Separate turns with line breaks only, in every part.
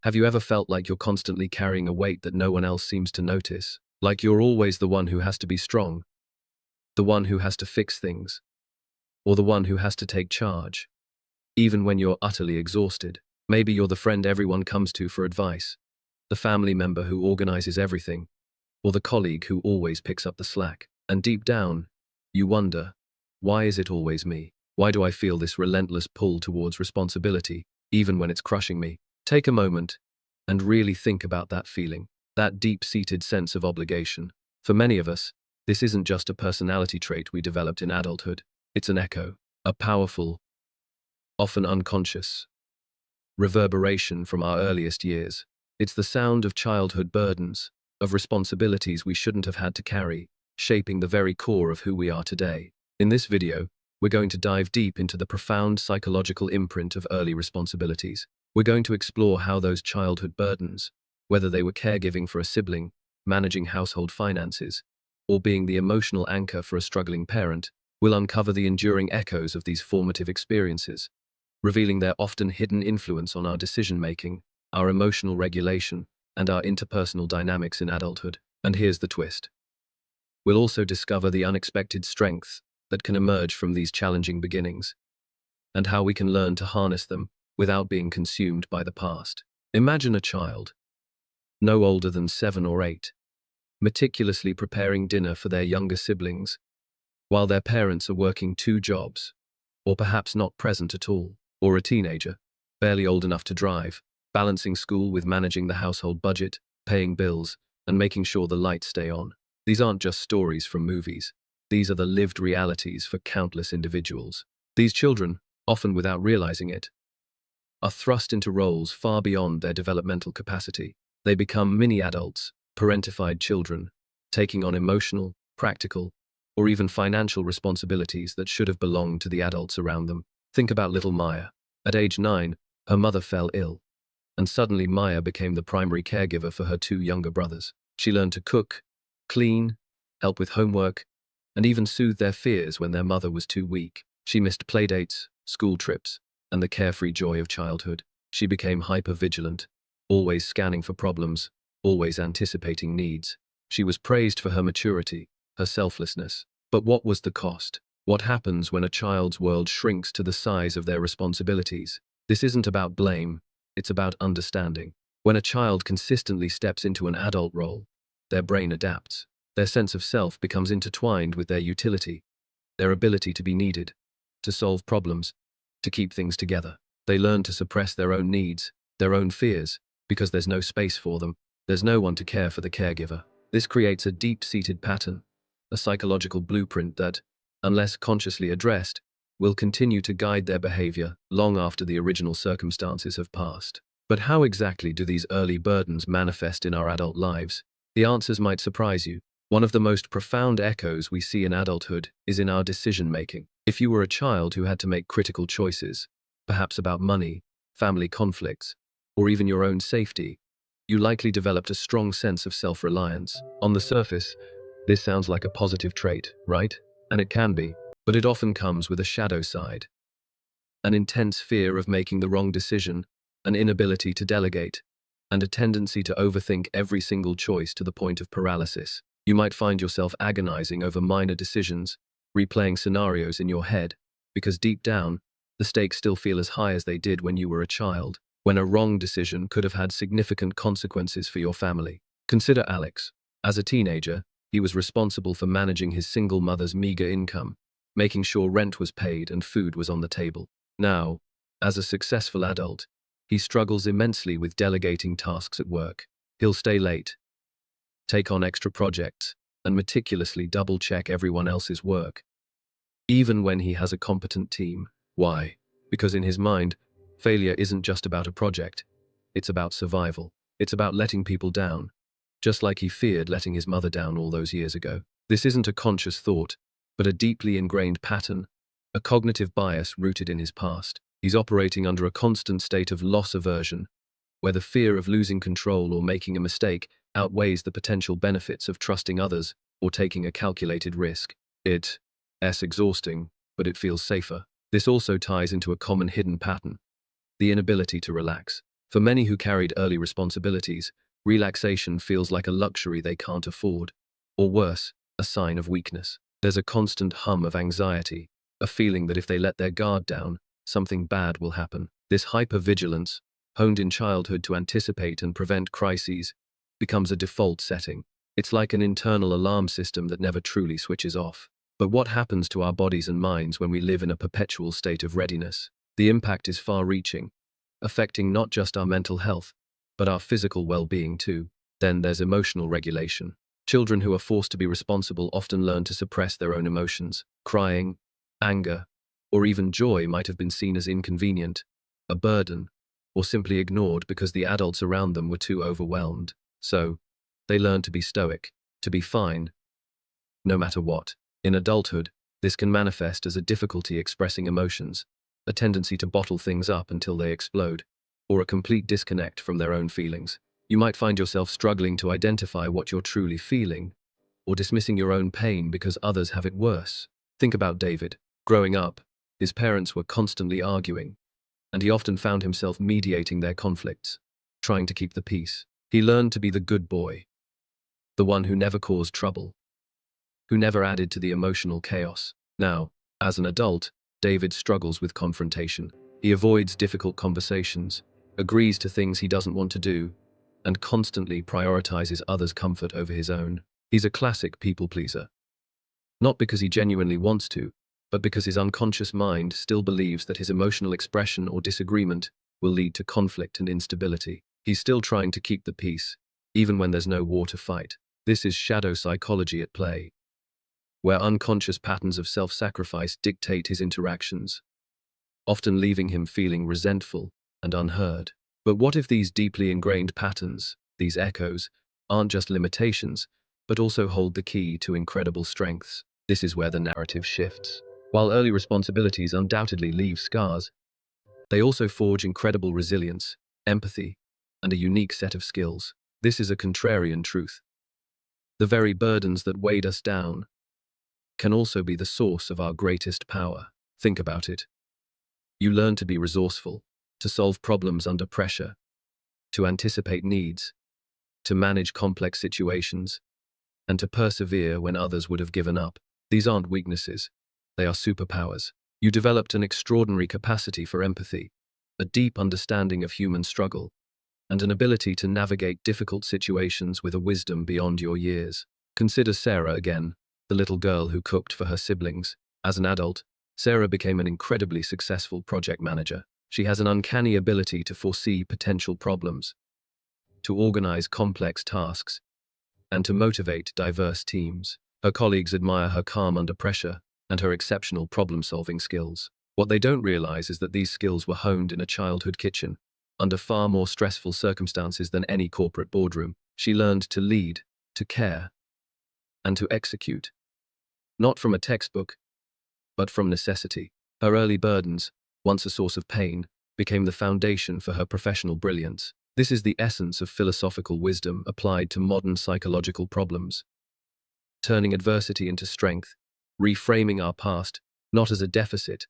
Have you ever felt like you're constantly carrying a weight that no one else seems to notice? Like you're always the one who has to be strong, the one who has to fix things, or the one who has to take charge, even when you're utterly exhausted? Maybe you're the friend everyone comes to for advice, the family member who organizes everything, or the colleague who always picks up the slack. And deep down, you wonder, why is it always me? Why do I feel this relentless pull towards responsibility, even when it's crushing me? Take a moment and really think about that feeling, that deep-seated sense of obligation. For many of us, this isn't just a personality trait we developed in adulthood. It's an echo, a powerful, often unconscious, reverberation from our earliest years. It's the sound of childhood burdens, of responsibilities we shouldn't have had to carry, shaping the very core of who we are today. In this video, we're going to dive deep into the profound psychological imprint of early responsibilities. We're going to explore how those childhood burdens, whether they were caregiving for a sibling, managing household finances, or being the emotional anchor for a struggling parent, will uncover the enduring echoes of these formative experiences, revealing their often hidden influence on our decision-making, our emotional regulation, and our interpersonal dynamics in adulthood. And here's the twist. We'll also discover the unexpected strengths that can emerge from these challenging beginnings, and how we can learn to harness them without being consumed by the past. Imagine a child, no older than 7 or 8, meticulously preparing dinner for their younger siblings, while their parents are working 2 jobs, or perhaps not present at all. Or a teenager, barely old enough to drive, balancing school with managing the household budget, paying bills, and making sure the lights stay on. These aren't just stories from movies. These are the lived realities for countless individuals. These children, often without realizing it, are thrust into roles far beyond their developmental capacity. They become mini-adults, parentified children, taking on emotional, practical, or even financial responsibilities that should have belonged to the adults around them. Think about little Maya. At age 9, her mother fell ill, and suddenly Maya became the primary caregiver for her 2 younger brothers. She learned to cook, clean, help with homework, and even soothe their fears when their mother was too weak. She missed playdates, school trips, and the carefree joy of childhood. She became hyper-vigilant, always scanning for problems, always anticipating needs. She was praised for her maturity, her selflessness. But what was the cost? What happens when a child's world shrinks to the size of their responsibilities? This isn't about blame, it's about understanding. When a child consistently steps into an adult role, their brain adapts. Their sense of self becomes intertwined with their utility, their ability to be needed, to solve problems, to keep things together. They learn to suppress their own needs, their own fears, because there's no space for them. There's no one to care for the caregiver. This creates a deep-seated pattern, a psychological blueprint that, unless consciously addressed, will continue to guide their behavior long after the original circumstances have passed. But how exactly do these early burdens manifest in our adult lives? The answers might surprise you. One of the most profound echoes we see in adulthood is in our decision-making. If you were a child who had to make critical choices, perhaps about money, family conflicts, or even your own safety, you likely developed a strong sense of self-reliance. On the surface, this sounds like a positive trait, right? And it can be, but it often comes with a shadow side. An intense fear of making the wrong decision, an inability to delegate, and a tendency to overthink every single choice to the point of paralysis. You might find yourself agonizing over minor decisions, replaying scenarios in your head, because deep down, the stakes still feel as high as they did when you were a child, when a wrong decision could have had significant consequences for your family. Consider Alex. As a teenager, he was responsible for managing his single mother's meager income, making sure rent was paid and food was on the table. Now, as a successful adult, he struggles immensely with delegating tasks at work. He'll stay late, take on extra projects, and meticulously double-check everyone else's work, even when he has a competent team. Why? Because in his mind, failure isn't just about a project. It's about survival. It's about letting people down, just like he feared letting his mother down all those years ago. This isn't a conscious thought, but a deeply ingrained pattern, a cognitive bias rooted in his past. He's operating under a constant state of loss aversion, where the fear of losing control or making a mistake outweighs the potential benefits of trusting others or taking a calculated risk. It's exhausting, but it feels safer. This also ties into a common hidden pattern, the inability to relax. For many who carried early responsibilities, relaxation feels like a luxury they can't afford, or worse, a sign of weakness. There's a constant hum of anxiety, a feeling that if they let their guard down, something bad will happen. This hypervigilance, honed in childhood to anticipate and prevent crises, becomes a default setting. It's like an internal alarm system that never truly switches off. But what happens to our bodies and minds when we live in a perpetual state of readiness? The impact is far-reaching, affecting not just our mental health, but our physical well-being too. Then there's emotional regulation. Children who are forced to be responsible often learn to suppress their own emotions. Crying, anger, or even joy might have been seen as inconvenient, a burden, or simply ignored because the adults around them were too overwhelmed. So, they learn to be stoic, to be fine, no matter what. In adulthood, this can manifest as a difficulty expressing emotions, a tendency to bottle things up until they explode, or a complete disconnect from their own feelings. You might find yourself struggling to identify what you're truly feeling, or dismissing your own pain because others have it worse. Think about David. Growing up, his parents were constantly arguing, and he often found himself mediating their conflicts, trying to keep the peace. He learned to be the good boy, the one who never caused trouble, who never added to the emotional chaos. Now, as an adult, David struggles with confrontation. He avoids difficult conversations, agrees to things he doesn't want to do, and constantly prioritizes others' comfort over his own. He's a classic people pleaser. Not because he genuinely wants to, but because his unconscious mind still believes that his emotional expression or disagreement will lead to conflict and instability. He's still trying to keep the peace, even when there's no war to fight. This is shadow psychology at play, where unconscious patterns of self-sacrifice dictate his interactions, often leaving him feeling resentful and unheard. But what if these deeply ingrained patterns, these echoes, aren't just limitations, but also hold the key to incredible strengths? This is where the narrative shifts. While early responsibilities undoubtedly leave scars, they also forge incredible resilience, empathy, and a unique set of skills. This is a contrarian truth. The very burdens that weighed us down can also be the source of our greatest power. Think about it. You learn to be resourceful, to solve problems under pressure, to anticipate needs, to manage complex situations, and to persevere when others would have given up. These aren't weaknesses, they are superpowers. You developed an extraordinary capacity for empathy, a deep understanding of human struggle, and an ability to navigate difficult situations with a wisdom beyond your years. Consider Sarah again, the little girl who cooked for her siblings. As an adult, Sarah became an incredibly successful project manager. She has an uncanny ability to foresee potential problems, to organize complex tasks, and to motivate diverse teams. Her colleagues admire her calm under pressure and her exceptional problem-solving skills. What they don't realize is that these skills were honed in a childhood kitchen, under far more stressful circumstances than any corporate boardroom. She learned to lead, to care, and to execute, not from a textbook, but from necessity. Her early burdens, once a source of pain, became the foundation for her professional brilliance. This is the essence of philosophical wisdom applied to modern psychological problems, turning adversity into strength, reframing our past, not as a deficit,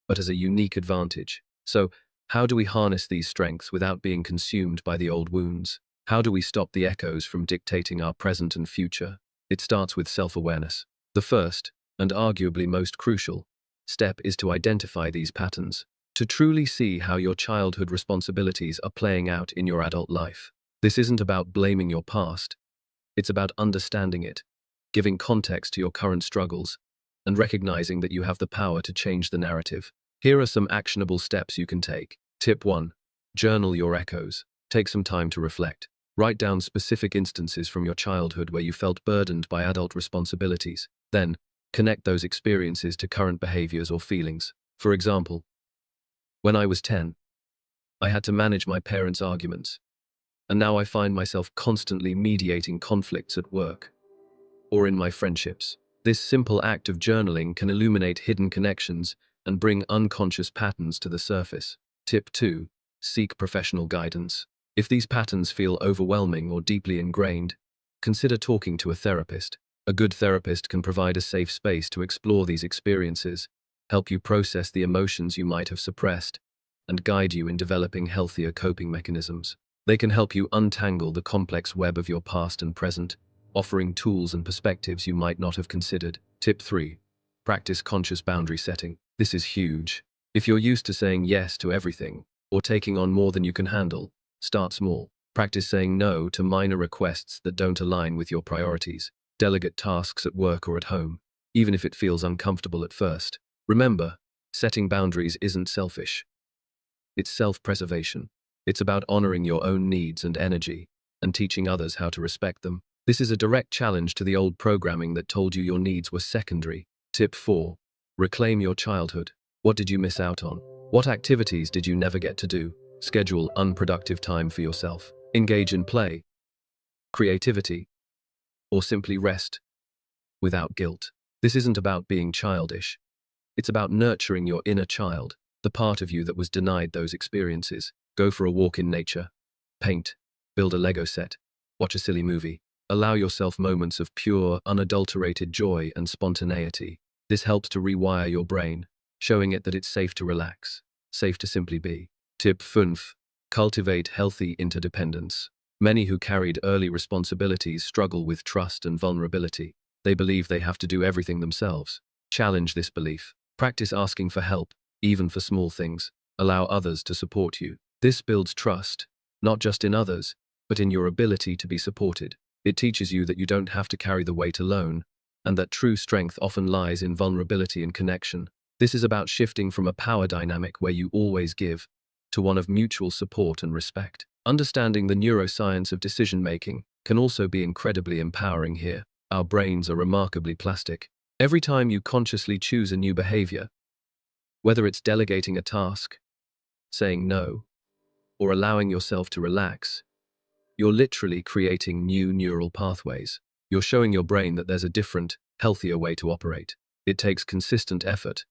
but as a unique advantage. So, how do we harness these strengths without being consumed by the old wounds? How do we stop the echoes from dictating our present and future? It starts with self-awareness. The first, and arguably most crucial, step is to identify these patterns, to truly see how your childhood responsibilities are playing out in your adult life. This isn't about blaming your past, it's about understanding it, giving context to your current struggles, and recognizing that you have the power to change the narrative. Here are some actionable steps you can take. Tip 1. Journal your echoes. Take some time to reflect. Write down specific instances from your childhood where you felt burdened by adult responsibilities. Then, connect those experiences to current behaviors or feelings. For example, when I was 10, I had to manage my parents' arguments, and now I find myself constantly mediating conflicts at work or in my friendships. This simple act of journaling can illuminate hidden connections and bring unconscious patterns to the surface. Tip 2. Seek professional guidance. If these patterns feel overwhelming or deeply ingrained, consider talking to a therapist. A good therapist can provide a safe space to explore these experiences, help you process the emotions you might have suppressed, and guide you in developing healthier coping mechanisms. They can help you untangle the complex web of your past and present, offering tools and perspectives you might not have considered. Tip 3. Practice conscious boundary setting. This is huge. If you're used to saying yes to everything, or taking on more than you can handle, start small. Practice saying no to minor requests that don't align with your priorities. Delegate tasks at work or at home, even if it feels uncomfortable at first. Remember, setting boundaries isn't selfish. It's self-preservation. It's about honoring your own needs and energy, and teaching others how to respect them. This is a direct challenge to the old programming that told you your needs were secondary. Tip 4. Reclaim your childhood. What did you miss out on? What activities did you never get to do? Schedule unproductive time for yourself. Engage in play, creativity, or simply rest without guilt. This isn't about being childish. It's about nurturing your inner child, the part of you that was denied those experiences. Go for a walk in nature, paint, build a Lego set, watch a silly movie. Allow yourself moments of pure, unadulterated joy and spontaneity. This helps to rewire your brain, showing it that it's safe to relax, safe to simply be. Tip 5. Cultivate healthy interdependence. Many who carried early responsibilities struggle with trust and vulnerability. They believe they have to do everything themselves. Challenge this belief. Practice asking for help, even for small things. Allow others to support you. This builds trust, not just in others, but in your ability to be supported. It teaches you that you don't have to carry the weight alone, and that true strength often lies in vulnerability and connection. This is about shifting from a power dynamic where you always give, to one of mutual support and respect. Understanding the neuroscience of decision-making can also be incredibly empowering here. Our brains are remarkably plastic. Every time you consciously choose a new behavior, whether it's delegating a task, saying no, or allowing yourself to relax, you're literally creating new neural pathways. You're showing your brain that there's a different, healthier way to operate. It takes consistent effort,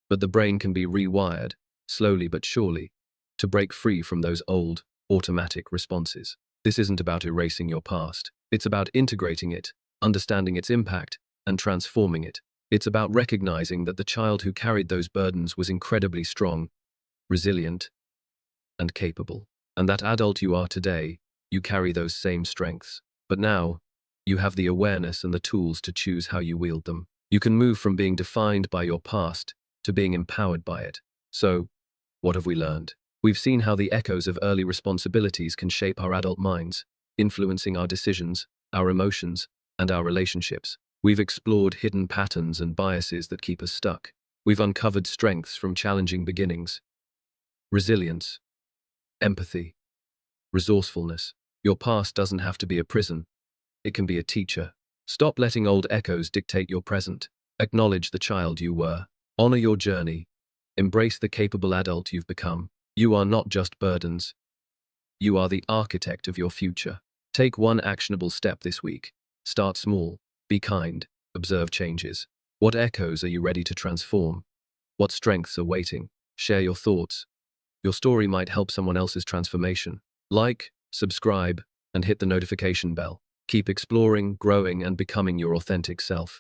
but the brain can be rewired, slowly but surely, to break free from those old, automatic responses. This isn't about erasing your past. It's about integrating it, understanding its impact, and transforming it. It's about recognizing that the child who carried those burdens was incredibly strong, resilient, and capable. And that adult you are today, you carry those same strengths. But now, you have the awareness and the tools to choose how you wield them. You can move from being defined by your past to being empowered by it. So, what have we learned? We've seen how the echoes of early responsibilities can shape our adult minds, influencing our decisions, our emotions, and our relationships. We've explored hidden patterns and biases that keep us stuck. We've uncovered strengths from challenging beginnings, resilience, empathy, resourcefulness. Your past doesn't have to be a prison. It can be a teacher. Stop letting old echoes dictate your present. Acknowledge the child you were. Honor your journey. Embrace the capable adult you've become. You are not just burdens. You are the architect of your future. Take one actionable step this week. Start small. Be kind. Observe changes. What echoes are you ready to transform? What strengths are waiting? Share your thoughts. Your story might help someone else's transformation. Like, subscribe, and hit the notification bell. Keep exploring, growing, and becoming your authentic self.